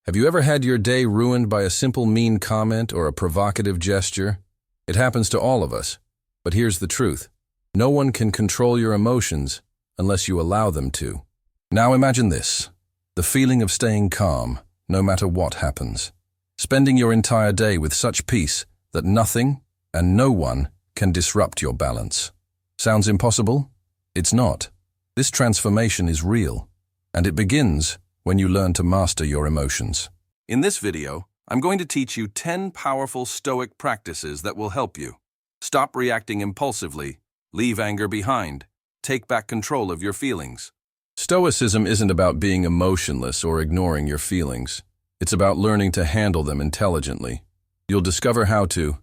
Have you ever had your day ruined by a simple mean comment or a provocative gesture? It happens to all of us. But here's the truth. No one can control your emotions unless you allow them to. Now imagine this, the feeling of staying calm, no matter what happens. Spending your entire day with such peace that nothing and no one can disrupt your balance. Sounds impossible? It's not. This transformation is real, and it begins when you learn to master your emotions. In this video, I'm going to teach you 10 powerful Stoic practices that will help you. Stop reacting impulsively, leave anger behind, take back control of your feelings. Stoicism isn't about being emotionless or ignoring your feelings. It's about learning to handle them intelligently. You'll discover how to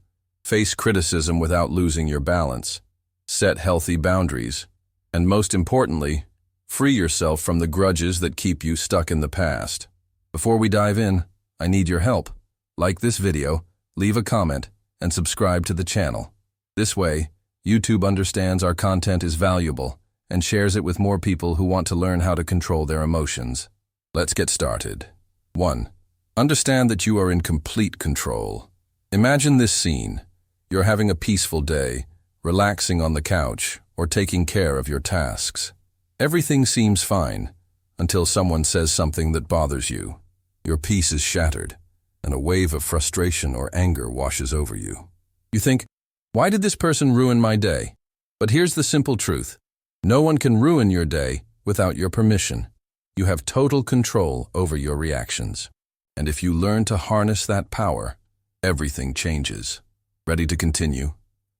face criticism without losing your balance, set healthy boundaries, and most importantly, free yourself from the grudges that keep you stuck in the past. Before we dive in, I need your help. Like this video, leave a comment, and subscribe to the channel. This way, YouTube understands our content is valuable and shares it with more people who want to learn how to control their emotions. Let's get started. 1. Understand that you are in complete control. Imagine this scene. You're having a peaceful day, relaxing on the couch, or taking care of your tasks. Everything seems fine until someone says something that bothers you. Your peace is shattered, and a wave of frustration or anger washes over you. You think, why did this person ruin my day? But here's the simple truth. No one can ruin your day without your permission. You have total control over your reactions. And if you learn to harness that power, everything changes. Ready to continue?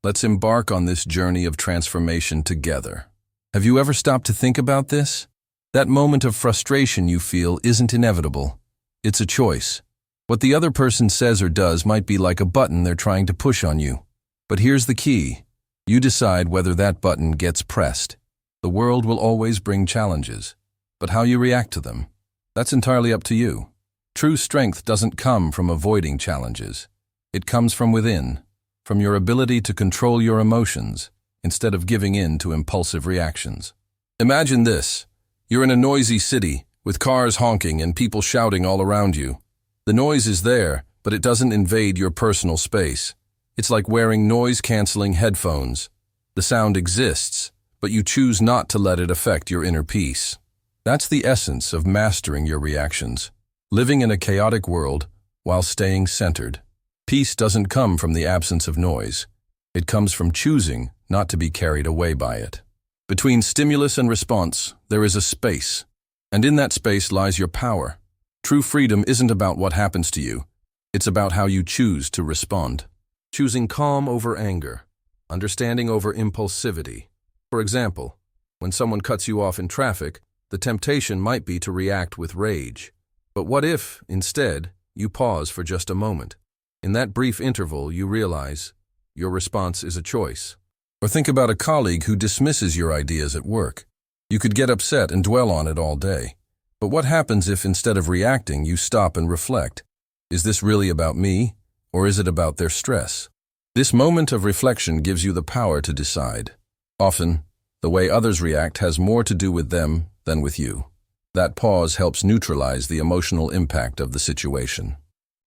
Let's embark on this journey of transformation together. Have you ever stopped to think about this? That moment of frustration you feel isn't inevitable. It's a choice. What the other person says or does might be like a button they're trying to push on you. But here's the key. You decide whether that button gets pressed. The world will always bring challenges, but how you react to them, that's entirely up to you. True strength doesn't come from avoiding challenges. It comes from within, from your ability to control your emotions instead of giving in to impulsive reactions. Imagine this. You're in a noisy city with cars honking and people shouting all around you. The noise is there, but it doesn't invade your personal space. It's like wearing noise-canceling headphones. The sound exists, but you choose not to let it affect your inner peace. That's the essence of mastering your reactions, living in a chaotic world while staying centered. Peace doesn't come from the absence of noise. It comes from choosing not to be carried away by it. Between stimulus and response, there is a space, and in that space lies your power. True freedom isn't about what happens to you. It's about how you choose to respond. Choosing calm over anger, understanding over impulsivity. For example, when someone cuts you off in traffic, the temptation might be to react with rage. But what if, instead, you pause for just a moment? In that brief interval, you realize your response is a choice. Or think about a colleague who dismisses your ideas at work. You could get upset and dwell on it all day. But what happens if, instead of reacting, you stop and reflect? Is this really about me, or is it about their stress? This moment of reflection gives you the power to decide. Often, the way others react has more to do with them than with you. That pause helps neutralize the emotional impact of the situation.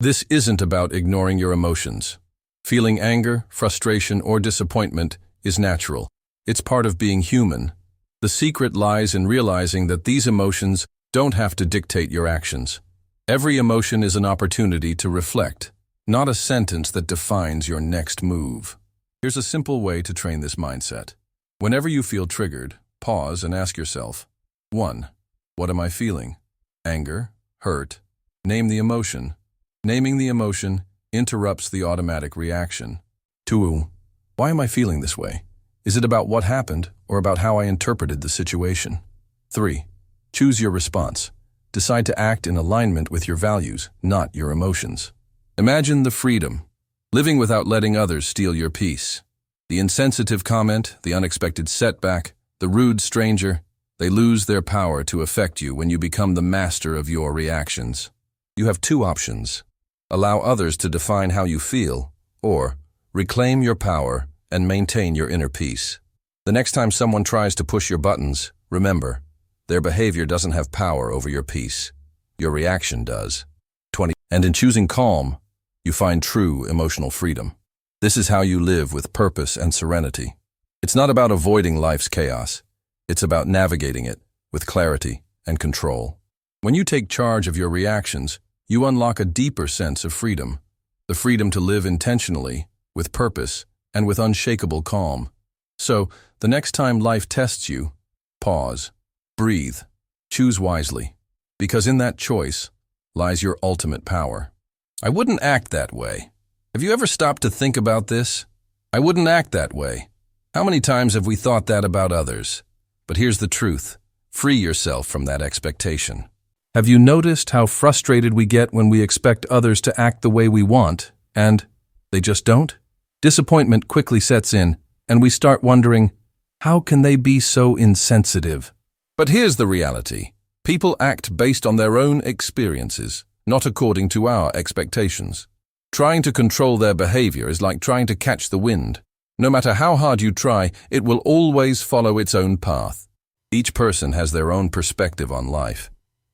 This isn't about ignoring your emotions. Feeling anger, frustration, or disappointment is natural. It's part of being human. The secret lies in realizing that these emotions don't have to dictate your actions. Every emotion is an opportunity to reflect, not a sentence that defines your next move. Here's a simple way to train this mindset. Whenever you feel triggered, pause and ask yourself, 1. What am I feeling? Anger? Hurt? Name the emotion. Naming the emotion interrupts the automatic reaction. 2. Why am I feeling this way? Is it about what happened or about how I interpreted the situation? 3. Choose your response. Decide to act in alignment with your values, not your emotions. Imagine the freedom, living without letting others steal your peace. The insensitive comment, the unexpected setback, the rude stranger, they lose their power to affect you when you become the master of your reactions. You have 2 options. Allow others to define how you feel, or reclaim your power and maintain your inner peace. The next time someone tries to push your buttons, remember, their behavior doesn't have power over your peace. Your reaction does. And in choosing calm, you find true emotional freedom. This is how you live with purpose and serenity. It's not about avoiding life's chaos. It's about navigating it with clarity and control. When you take charge of your reactions, you unlock a deeper sense of freedom. The freedom to live intentionally, with purpose, and with unshakable calm. So, the next time life tests you, pause, breathe, choose wisely, because in that choice lies your ultimate power. I wouldn't act that way. Have you ever stopped to think about this? I wouldn't act that way. How many times have we thought that about others? But here's the truth. Free yourself from that expectation. Have you noticed how frustrated we get when we expect others to act the way we want, and they just don't? Disappointment quickly sets in, and we start wondering, how can they be so insensitive? But here's the reality. People act based on their own experiences, not according to our expectations. Trying to control their behavior is like trying to catch the wind. No matter how hard you try, it will always follow its own path. Each person has their own perspective on life,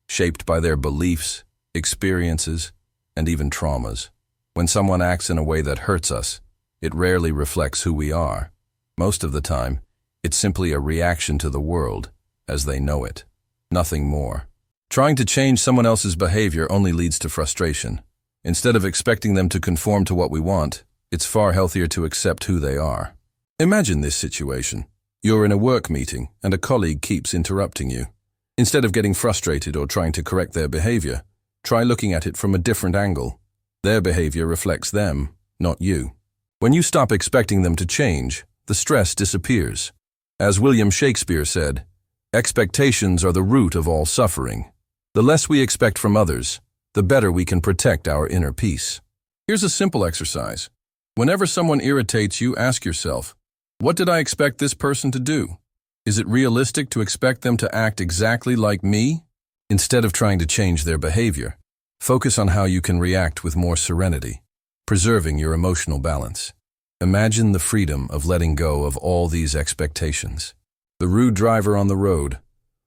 shaped by their beliefs, experiences, and even traumas. When someone acts in a way that hurts us, it rarely reflects who we are. Most of the time, it's simply a reaction to the world as they know it. Nothing more. Trying to change someone else's behavior only leads to frustration. Instead of expecting them to conform to what we want, it's far healthier to accept who they are. Imagine this situation. You're in a work meeting and a colleague keeps interrupting you. Instead of getting frustrated or trying to correct their behavior, try looking at it from a different angle. Their behavior reflects them, not you. When you stop expecting them to change, the stress disappears. As William Shakespeare said, expectations are the root of all suffering. The less we expect from others, the better we can protect our inner peace. Here's a simple exercise. Whenever someone irritates you, ask yourself, what did I expect this person to do? Is it realistic to expect them to act exactly like me? Instead of trying to change their behavior, focus on how you can react with more serenity, preserving your emotional balance. Imagine the freedom of letting go of all these expectations. The rude driver on the road,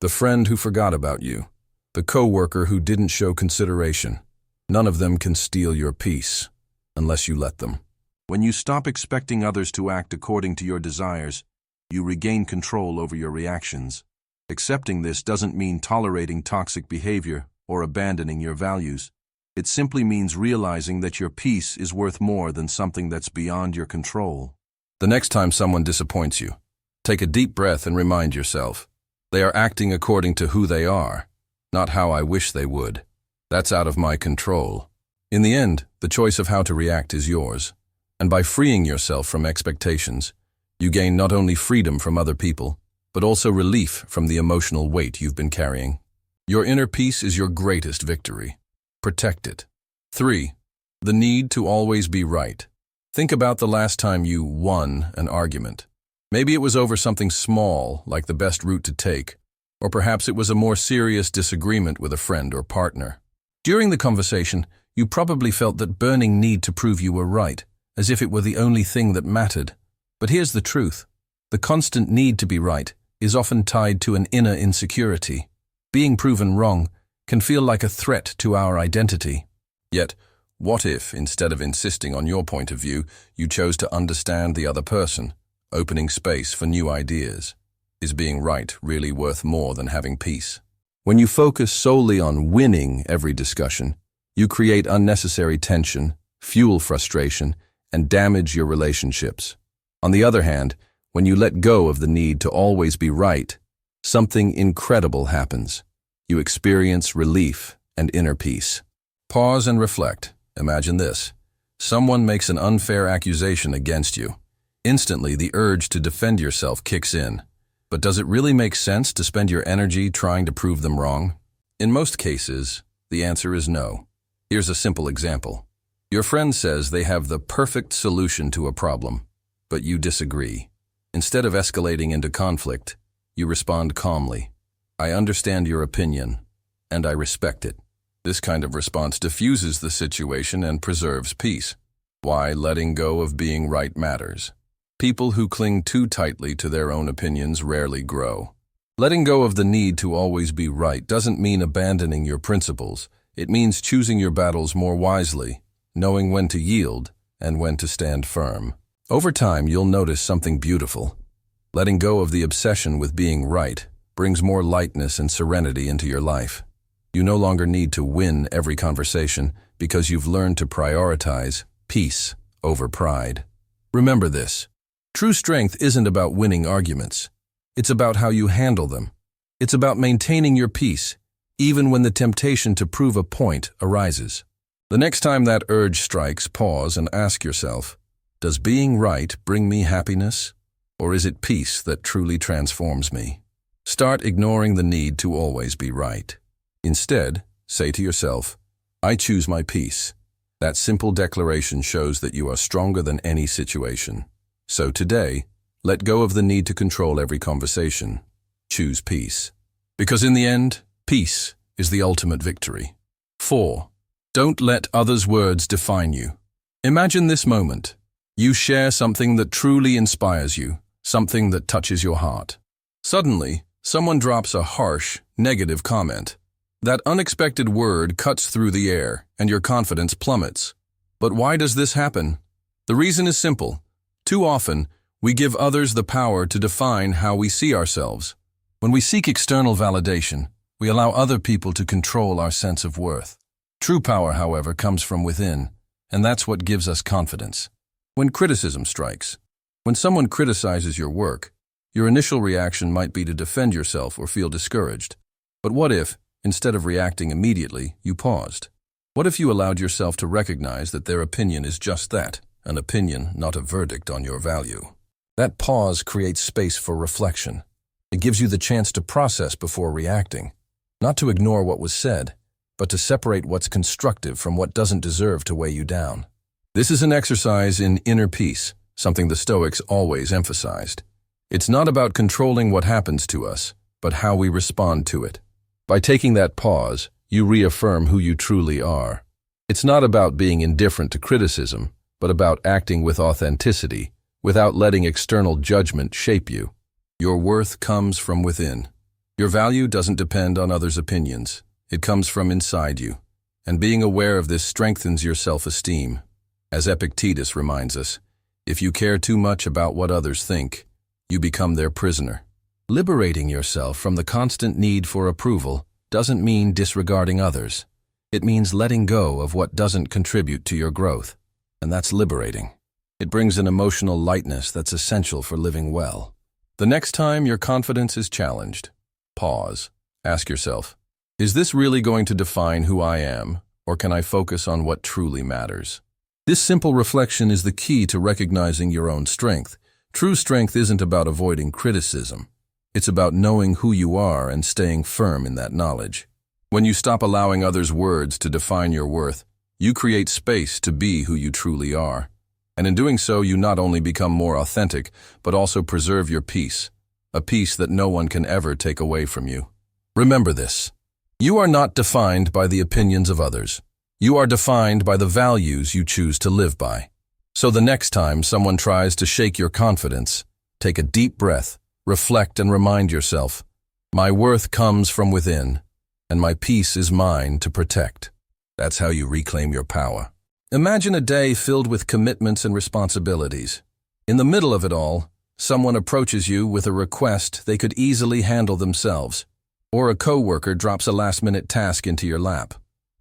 the friend who forgot about you, the coworker who didn't show consideration. None of them can steal your peace, unless you let them. When you stop expecting others to act according to your desires, you regain control over your reactions. Accepting this doesn't mean tolerating toxic behavior or abandoning your values. It simply means realizing that your peace is worth more than something that's beyond your control. The next time someone disappoints you, take a deep breath and remind yourself, they are acting according to who they are, not how I wish they would. That's out of my control. In the end, the choice of how to react is yours. And by freeing yourself from expectations, you gain not only freedom from other people, but also relief from the emotional weight you've been carrying. Your inner peace is your greatest victory. Protect it. 3. The need to always be right. Think about the last time you won an argument. Maybe it was over something small, like the best route to take, or perhaps it was a more serious disagreement with a friend or partner. During the conversation, you probably felt that burning need to prove you were right, as if it were the only thing that mattered. But here's the truth. The constant need to be right is often tied to an inner insecurity. Being proven wrong can feel like a threat to our identity. Yet, what if, instead of insisting on your point of view, you chose to understand the other person, opening space for new ideas? Is being right really worth more than having peace? When you focus solely on winning every discussion, you create unnecessary tension, fuel frustration, and damage your relationships. On the other hand, when you let go of the need to always be right, something incredible happens. You experience relief and inner peace. Pause and reflect. Imagine this. Someone makes an unfair accusation against you. Instantly, the urge to defend yourself kicks in. But does it really make sense to spend your energy trying to prove them wrong? In most cases, the answer is no. Here's a simple example. Your friend says they have the perfect solution to a problem, but you disagree. Instead of escalating into conflict, you respond calmly. I understand your opinion, and I respect it. This kind of response diffuses the situation and preserves peace. Why letting go of being right matters. People who cling too tightly to their own opinions rarely grow. Letting go of the need to always be right doesn't mean abandoning your principles. It means choosing your battles more wisely, knowing when to yield and when to stand firm. Over time, you'll notice something beautiful. Letting go of the obsession with being right brings more lightness and serenity into your life. You no longer need to win every conversation because you've learned to prioritize peace over pride. Remember this. True strength isn't about winning arguments. It's about how you handle them. It's about maintaining your peace, even when the temptation to prove a point arises. The next time that urge strikes, pause and ask yourself, does being right bring me happiness, or is it peace that truly transforms me? Start ignoring the need to always be right. Instead, say to yourself, I choose my peace. That simple declaration shows that you are stronger than any situation. So today, let go of the need to control every conversation. Choose peace. Because in the end, peace is the ultimate victory. 4. Don't let others' words define you. Imagine this moment. You share something that truly inspires you, something that touches your heart. Suddenly, someone drops a harsh, negative comment. That unexpected word cuts through the air, and your confidence plummets. But why does this happen? The reason is simple. Too often, we give others the power to define how we see ourselves. When we seek external validation, we allow other people to control our sense of worth. True power, however, comes from within, and that's what gives us confidence. When criticism strikes, when someone criticizes your work, your initial reaction might be to defend yourself or feel discouraged. But what if, instead of reacting immediately, you paused? What if you allowed yourself to recognize that their opinion is just that, an opinion, not a verdict on your value? That pause creates space for reflection. It gives you the chance to process before reacting, not to ignore what was said, but to separate what's constructive from what doesn't deserve to weigh you down. This is an exercise in inner peace, something the Stoics always emphasized. It's not about controlling what happens to us, but how we respond to it. By taking that pause, you reaffirm who you truly are. It's not about being indifferent to criticism, but about acting with authenticity, without letting external judgment shape you. Your worth comes from within. Your value doesn't depend on others' opinions. It comes from inside you. And being aware of this strengthens your self-esteem. As Epictetus reminds us, if you care too much about what others think, you become their prisoner. Liberating yourself from the constant need for approval doesn't mean disregarding others. It means letting go of what doesn't contribute to your growth. And that's liberating. It brings an emotional lightness that's essential for living well. The next time your confidence is challenged, pause. Ask yourself, is this really going to define who I am, or can I focus on what truly matters? This simple reflection is the key to recognizing your own strength. True strength isn't about avoiding criticism. It's about knowing who you are and staying firm in that knowledge. When you stop allowing others' words to define your worth, you create space to be who you truly are. And in doing so, you not only become more authentic, but also preserve your peace, a peace that no one can ever take away from you. Remember this. You are not defined by the opinions of others. You are defined by the values you choose to live by. So the next time someone tries to shake your confidence, take a deep breath, reflect and remind yourself, my worth comes from within, and my peace is mine to protect. That's how you reclaim your power. Imagine a day filled with commitments and responsibilities. In the middle of it all, someone approaches you with a request they could easily handle themselves, or a coworker drops a last-minute task into your lap.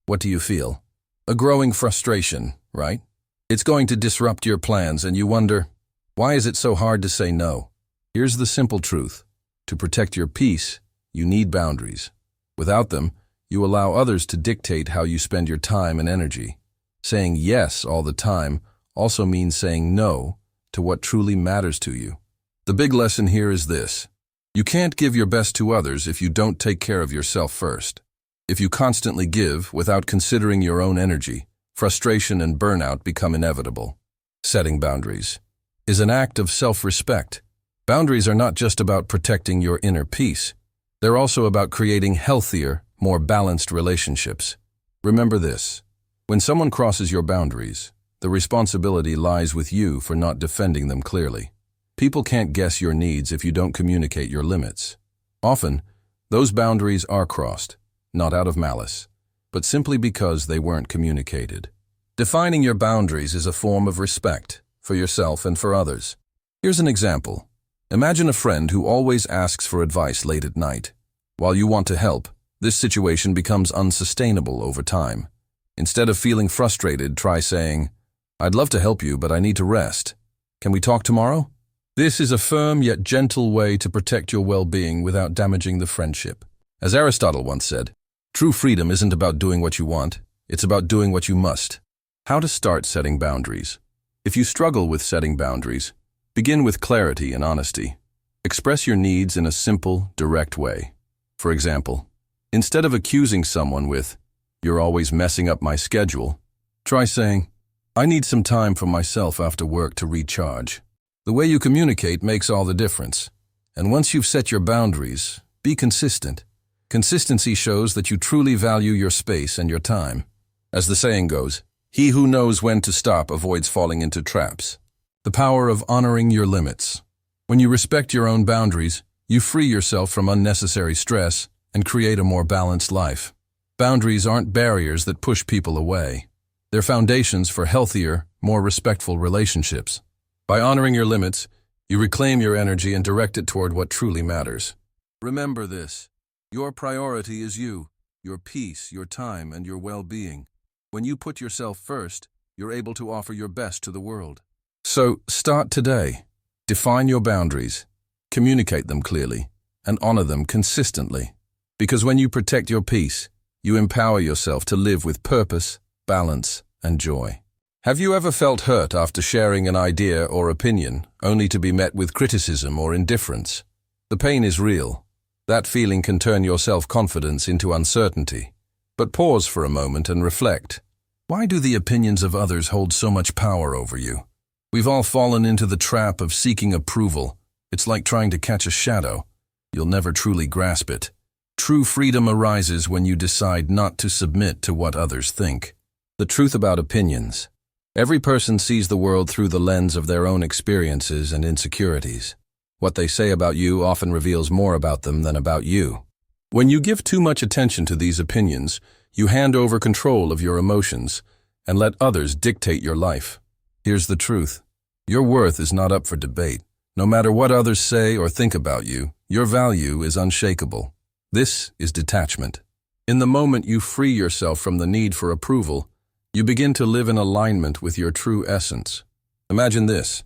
What do you feel? A growing frustration, right? It's going to disrupt your plans, and you wonder, why is it so hard to say no? Here's the simple truth. To protect your peace, you need boundaries. Without them, you allow others to dictate how you spend your time and energy. Saying yes all the time also means saying no to what truly matters to you. The big lesson here is this. You can't give your best to others if you don't take care of yourself first. If you constantly give without considering your own energy, frustration and burnout become inevitable. Setting boundaries is an act of self-respect. Boundaries are not just about protecting your inner peace. They're also about creating healthier, more balanced relationships. Remember this. When someone crosses your boundaries, the responsibility lies with you for not defending them clearly. People can't guess your needs if you don't communicate your limits. Often, those boundaries are crossed, not out of malice, but simply because they weren't communicated. Defining your boundaries is a form of respect for yourself and for others. Here's an example. Imagine a friend who always asks for advice late at night. While you want to help, this situation becomes unsustainable over time. Instead of feeling frustrated, try saying, "I'd love to help you, but I need to rest. Can we talk tomorrow?" This is a firm yet gentle way to protect your well-being without damaging the friendship. As Aristotle once said, true freedom isn't about doing what you want, it's about doing what you must. How to start setting boundaries. If you struggle with setting boundaries, begin with clarity and honesty. Express your needs in a simple, direct way. For example, instead of accusing someone with, "You're always messing up my schedule," try saying, "I need some time for myself after work to recharge." The way you communicate makes all the difference. And once you've set your boundaries, be consistent. Consistency shows that you truly value your space and your time. As the saying goes, he who knows when to stop avoids falling into traps. The power of honoring your limits. When you respect your own boundaries, you free yourself from unnecessary stress and create a more balanced life. Boundaries aren't barriers that push people away. They're foundations for healthier, more respectful relationships. By honoring your limits, you reclaim your energy and direct it toward what truly matters. Remember this. Your priority is you, your peace, your time, and your well-being. When you put yourself first, you're able to offer your best to the world. So, start today. Define your boundaries, communicate them clearly, and honor them consistently. Because when you protect your peace, you empower yourself to live with purpose, balance, and joy. Have you ever felt hurt after sharing an idea or opinion, only to be met with criticism or indifference? The pain is real. That feeling can turn your self-confidence into uncertainty. But pause for a moment and reflect. Why do the opinions of others hold so much power over you? We've all fallen into the trap of seeking approval. It's like trying to catch a shadow. You'll never truly grasp it. True freedom arises when you decide not to submit to what others think. The truth about opinions. Every person sees the world through the lens of their own experiences and insecurities. What they say about you often reveals more about them than about you. When you give too much attention to these opinions, you hand over control of your emotions and let others dictate your life. Here's the truth. Your worth is not up for debate. No matter what others say or think about you, your value is unshakable. This is detachment. In the moment you free yourself from the need for approval, you begin to live in alignment with your true essence. Imagine this.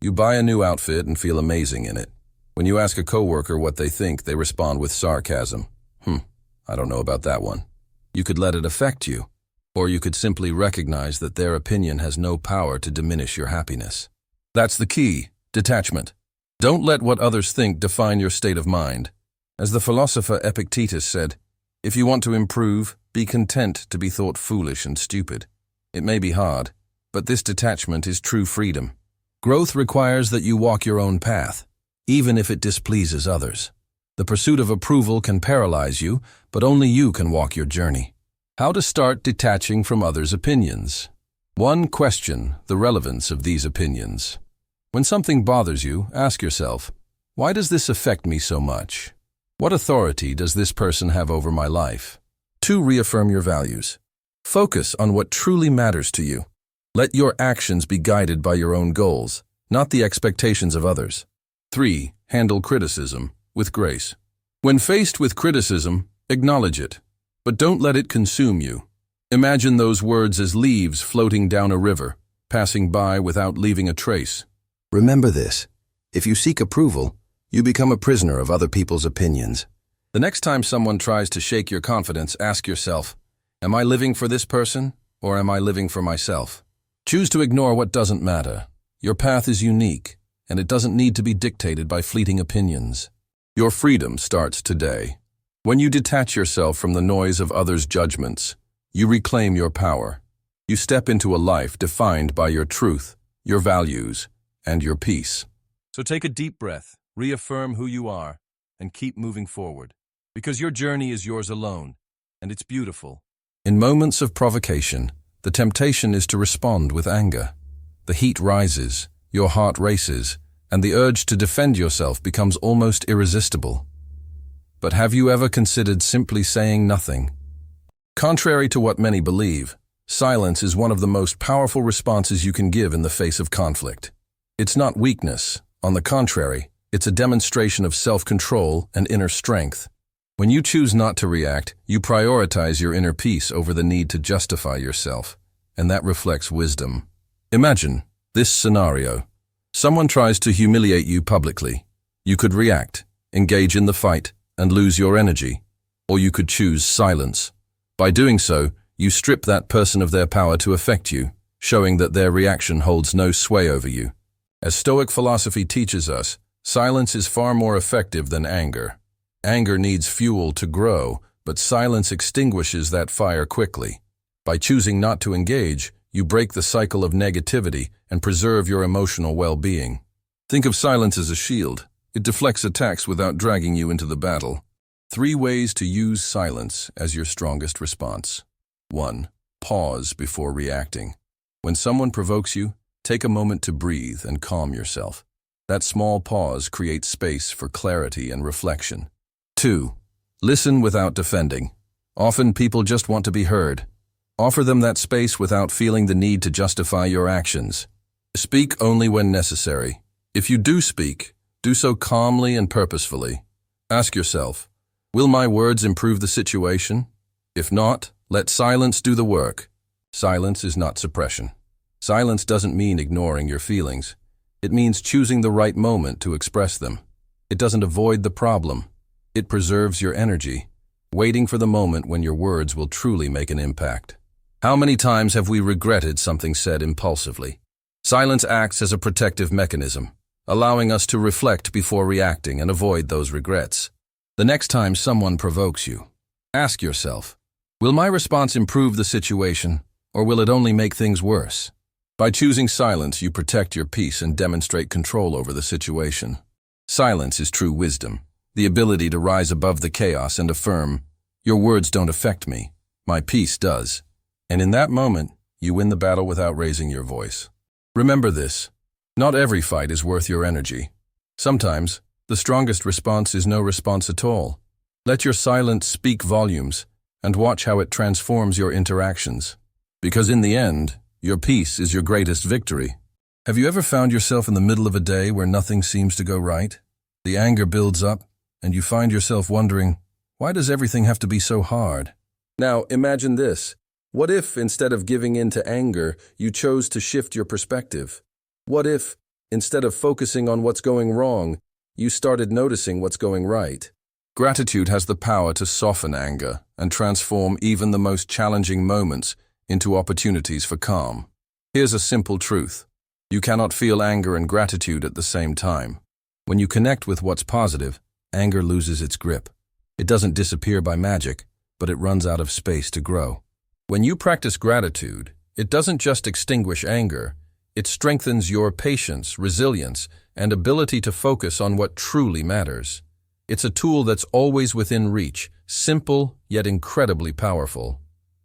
You buy a new outfit and feel amazing in it. When you ask a coworker what they think, they respond with sarcasm. I don't know about that one. You could let it affect you, or you could simply recognize that their opinion has no power to diminish your happiness. That's the key, detachment. Don't let what others think define your state of mind. As the philosopher Epictetus said, if you want to improve, be content to be thought foolish and stupid. It may be hard, but this detachment is true freedom. Growth requires that you walk your own path, even if it displeases others. The pursuit of approval can paralyze you, but only you can walk your journey. How to start detaching from others' opinions. 1. Question the relevance of these opinions. When something bothers you, ask yourself, why does this affect me so much? What authority does this person have over my life? 2. Reaffirm your values. Focus on what truly matters to you. Let your actions be guided by your own goals, not the expectations of others. 3. Handle criticism with grace. When faced with criticism, acknowledge it, but don't let it consume you. Imagine those words as leaves floating down a river, passing by without leaving a trace. Remember this. If you seek approval, you become a prisoner of other people's opinions. The next time someone tries to shake your confidence, ask yourself, am I living for this person, or am I living for myself? Choose to ignore what doesn't matter. Your path is unique, and it doesn't need to be dictated by fleeting opinions. Your freedom starts today. When you detach yourself from the noise of others' judgments, you reclaim your power. You step into a life defined by your truth, your values, and your peace. So take a deep breath, reaffirm who you are, and keep moving forward. Because your journey is yours alone, and it's beautiful. In moments of provocation, the temptation is to respond with anger. The heat rises, your heart races, and the urge to defend yourself becomes almost irresistible. But have you ever considered simply saying nothing? Contrary to what many believe, silence is one of the most powerful responses you can give in the face of conflict. It's not weakness. On the contrary, it's a demonstration of self-control and inner strength. When you choose not to react, you prioritize your inner peace over the need to justify yourself, and that reflects wisdom. Imagine this scenario. Someone tries to humiliate you publicly. You could react, engage in the fight, and lose your energy. Or you could choose silence. By doing so, you strip that person of their power to affect you, showing that their reaction holds no sway over you. As Stoic philosophy teaches us, silence is far more effective than anger. Anger needs fuel to grow, but silence extinguishes that fire quickly. By choosing not to engage, you break the cycle of negativity and preserve your emotional well-being. Think of silence as a shield. It deflects attacks without dragging you into the battle. 3 ways to use silence as your strongest response. 1. Pause before reacting. When someone provokes you, take a moment to breathe and calm yourself. That small pause creates space for clarity and reflection. 2. Listen without defending. Often people just want to be heard. Offer them that space without feeling the need to justify your actions. Speak only when necessary. If you do speak, do so calmly and purposefully. Ask yourself, will my words improve the situation? If not, let silence do the work. Silence is not suppression. Silence doesn't mean ignoring your feelings. It means choosing the right moment to express them. It doesn't avoid the problem. It preserves your energy, waiting for the moment when your words will truly make an impact. How many times have we regretted something said impulsively? Silence acts as a protective mechanism, allowing us to reflect before reacting and avoid those regrets. The next time someone provokes you, ask yourself, will my response improve the situation, or will it only make things worse? By choosing silence, you protect your peace and demonstrate control over the situation. Silence is true wisdom, the ability to rise above the chaos and affirm, your words don't affect me, my peace does. And in that moment, you win the battle without raising your voice. Remember this, not every fight is worth your energy. Sometimes, the strongest response is no response at all. Let your silence speak volumes, and watch how it transforms your interactions. Because in the end, your peace is your greatest victory. Have you ever found yourself in the middle of a day where nothing seems to go right? The anger builds up, and you find yourself wondering, why does everything have to be so hard? Now, imagine this. What if, instead of giving in to anger, you chose to shift your perspective? What if, instead of focusing on what's going wrong, you started noticing what's going right? Gratitude has the power to soften anger and transform even the most challenging moments into opportunities for calm. Here's a simple truth. You cannot feel anger and gratitude at the same time. When you connect with what's positive, anger loses its grip. It doesn't disappear by magic, but it runs out of space to grow. When you practice gratitude, it doesn't just extinguish anger, it strengthens your patience, resilience, and ability to focus on what truly matters. It's a tool that's always within reach, simple yet incredibly powerful.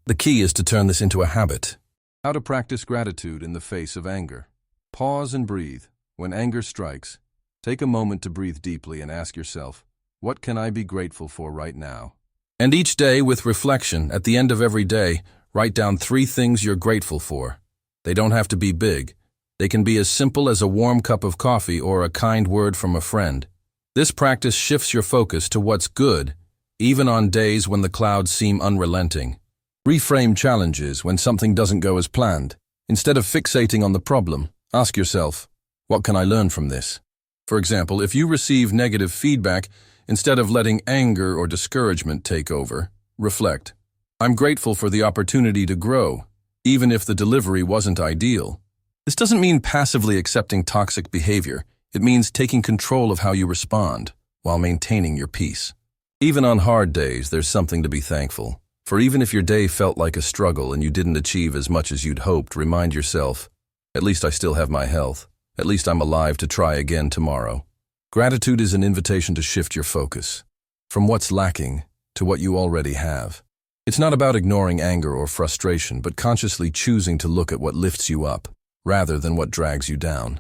The key is to turn this into a habit. How to practice gratitude in the face of anger. Pause and breathe. When anger strikes, take a moment to breathe deeply and ask yourself, what can I be grateful for right now? And each day, with reflection, at the end of every day, write down 3 things you're grateful for. They don't have to be big. They can be as simple as a warm cup of coffee or a kind word from a friend. This practice shifts your focus to what's good, even on days when the clouds seem unrelenting. Reframe challenges when something doesn't go as planned. Instead of fixating on the problem, ask yourself, what can I learn from this? For example, if you receive negative feedback, instead of letting anger or discouragement take over, reflect. I'm grateful for the opportunity to grow, even if the delivery wasn't ideal. This doesn't mean passively accepting toxic behavior. It means taking control of how you respond while maintaining your peace. Even on hard days, there's something to be thankful. For even if your day felt like a struggle and you didn't achieve as much as you'd hoped, remind yourself, at least I still have my health. At least I'm alive to try again tomorrow. Gratitude is an invitation to shift your focus from what's lacking to what you already have. It's not about ignoring anger or frustration, but consciously choosing to look at what lifts you up rather than what drags you down.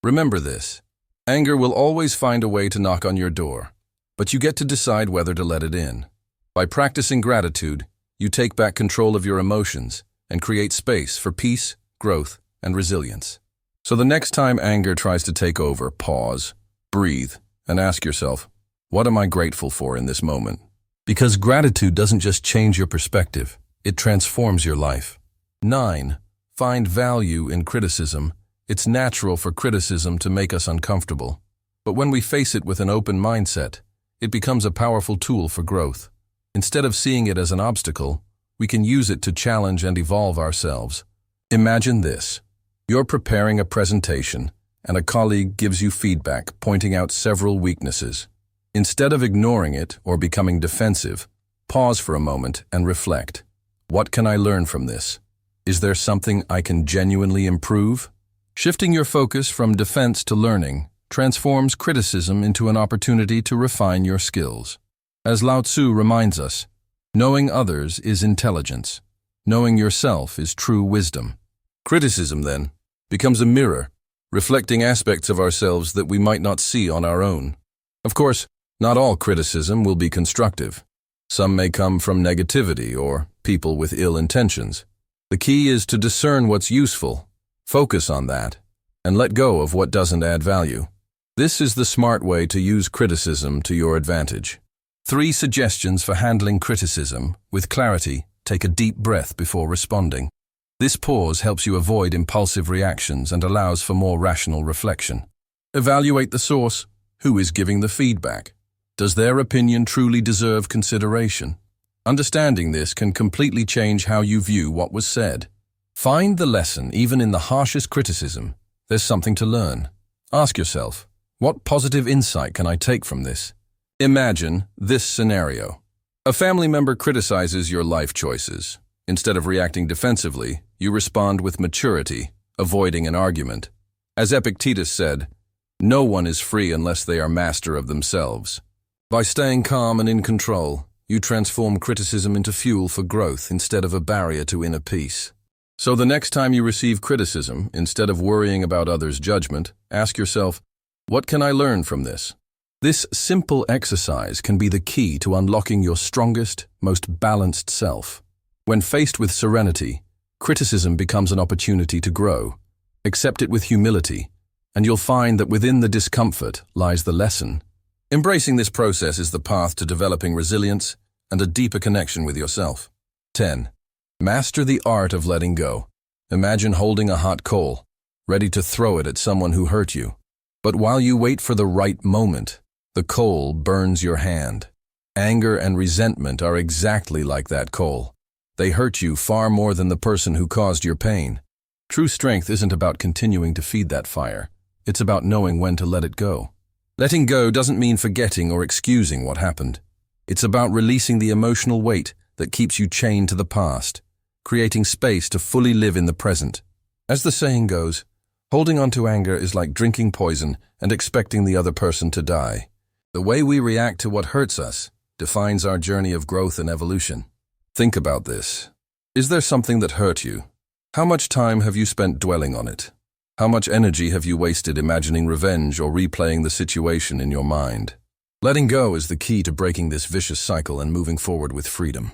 Remember this. Anger will always find a way to knock on your door, but you get to decide whether to let it in. By practicing gratitude, you take back control of your emotions and create space for peace, growth, and resilience. So the next time anger tries to take over, pause, breathe, and ask yourself, what am I grateful for in this moment? Because gratitude doesn't just change your perspective, it transforms your life. 9. Find value in criticism. It's natural for criticism to make us uncomfortable. But when we face it with an open mindset, it becomes a powerful tool for growth. Instead of seeing it as an obstacle, we can use it to challenge and evolve ourselves. Imagine this. You're preparing a presentation, and a colleague gives you feedback pointing out several weaknesses. Instead of ignoring it or becoming defensive, pause for a moment and reflect. What can I learn from this? Is there something I can genuinely improve? Shifting your focus from defense to learning transforms criticism into an opportunity to refine your skills. As Lao Tzu reminds us, knowing others is intelligence. Knowing yourself is true wisdom. Criticism, then, becomes a mirror, reflecting aspects of ourselves that we might not see on our own. Of course, not all criticism will be constructive. Some may come from negativity or people with ill intentions. The key is to discern what's useful, focus on that, and let go of what doesn't add value. This is the smart way to use criticism to your advantage. 3 suggestions for handling criticism with clarity. Take a deep breath before responding. This pause helps you avoid impulsive reactions and allows for more rational reflection. Evaluate the source. Who is giving the feedback? Does their opinion truly deserve consideration? Understanding this can completely change how you view what was said. Find the lesson even in the harshest criticism. There's something to learn. Ask yourself, what positive insight can I take from this? Imagine this scenario. A family member criticizes your life choices. Instead of reacting defensively, you respond with maturity, avoiding an argument. As Epictetus said, no one is free unless they are master of themselves. By staying calm and in control, you transform criticism into fuel for growth instead of a barrier to inner peace. So the next time you receive criticism, instead of worrying about others' judgment, ask yourself, what can I learn from this? This simple exercise can be the key to unlocking your strongest, most balanced self. When faced with serenity, criticism becomes an opportunity to grow. Accept it with humility, and you'll find that within the discomfort lies the lesson. Embracing this process is the path to developing resilience and a deeper connection with yourself. 10. Master the art of letting go. Imagine holding a hot coal, ready to throw it at someone who hurt you. But while you wait for the right moment, the coal burns your hand. Anger and resentment are exactly like that coal. They hurt you far more than the person who caused your pain. True strength isn't about continuing to feed that fire. It's about knowing when to let it go. Letting go doesn't mean forgetting or excusing what happened. It's about releasing the emotional weight that keeps you chained to the past, creating space to fully live in the present. As the saying goes, holding on to anger is like drinking poison and expecting the other person to die. The way we react to what hurts us defines our journey of growth and evolution. Think about this. Is there something that hurt you? How much time have you spent dwelling on it? How much energy have you wasted imagining revenge or replaying the situation in your mind? Letting go is the key to breaking this vicious cycle and moving forward with freedom.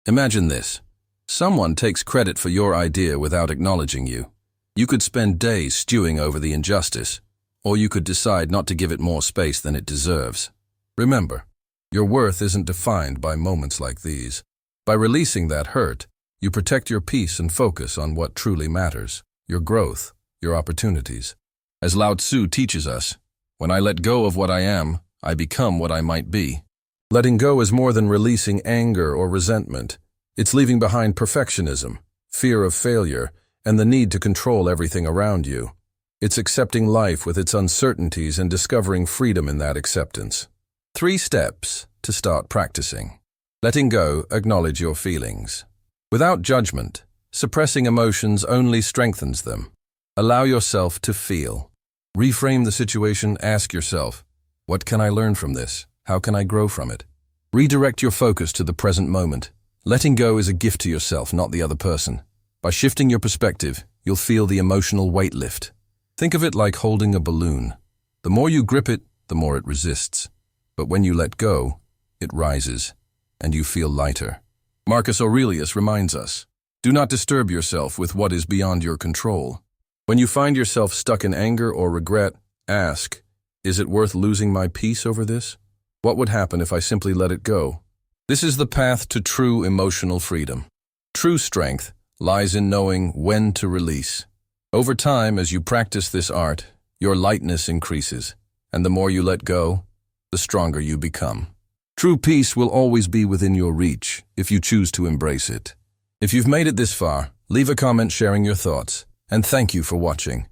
Imagine this. Someone takes credit for your idea without acknowledging you. You could spend days stewing over the injustice, or you could decide not to give it more space than it deserves. Remember, your worth isn't defined by moments like these. By releasing that hurt, you protect your peace and focus on what truly matters, your growth, your opportunities. As Lao Tzu teaches us, when I let go of what I am, I become what I might be. Letting go is more than releasing anger or resentment. It's leaving behind perfectionism, fear of failure, and the need to control everything around you. It's accepting life with its uncertainties and discovering freedom in that acceptance. 3 steps to start practicing. Letting go, acknowledge your feelings. Without judgment, suppressing emotions only strengthens them. Allow yourself to feel. Reframe the situation, ask yourself, what can I learn from this? How can I grow from it? Redirect your focus to the present moment. Letting go is a gift to yourself, not the other person. By shifting your perspective, you'll feel the emotional weight lift. Think of it like holding a balloon. The more you grip it, the more it resists. But when you let go, it rises, and you feel lighter. Marcus Aurelius reminds us, do not disturb yourself with what is beyond your control. When you find yourself stuck in anger or regret, ask, is it worth losing my peace over this? What would happen if I simply let it go? This is the path to true emotional freedom. True strength lies in knowing when to release. Over time, as you practice this art, your lightness increases, and the more you let go, the stronger you become. True peace will always be within your reach if you choose to embrace it. If you've made it this far, leave a comment sharing your thoughts, and thank you for watching.